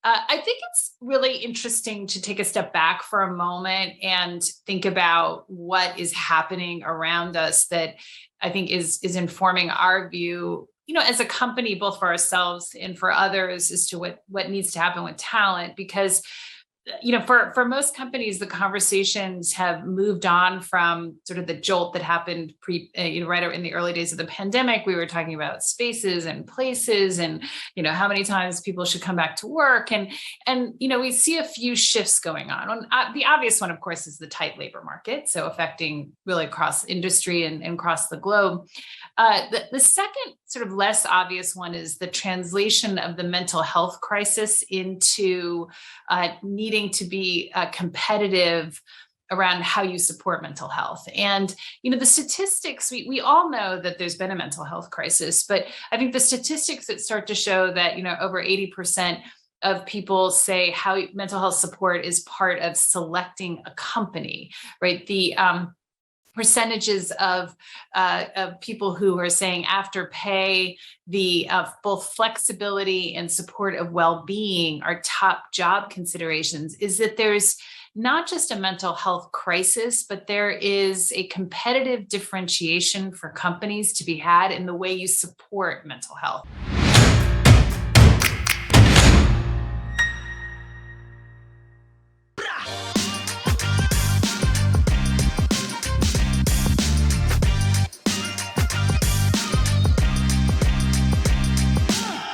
I think it's really interesting to take a step back for a moment and think about what is happening around us that I think is informing our view, as a company, both for ourselves and for others, as to what needs to happen with talent. Because for most companies, the conversations have moved on from sort of the jolt that happened right in the early days of the pandemic. We were talking about spaces and places, and how many times people should come back to work, and we see a few shifts going on. The obvious one, of course, is the tight labor market, so affecting really across industry and across the globe. The second sort of less obvious one is the translation of the mental health crisis into needing to be competitive around how you support mental health. And, the statistics, we all know that there's been a mental health crisis, but I think the statistics that start to show that, over 80% of people say how mental health support is part of selecting a company, right? The percentages of people who are saying Afterpay, the both flexibility and support of well-being are top job considerations, is that there's not just a mental health crisis, but there is a competitive differentiation for companies to be had in the way you support mental health.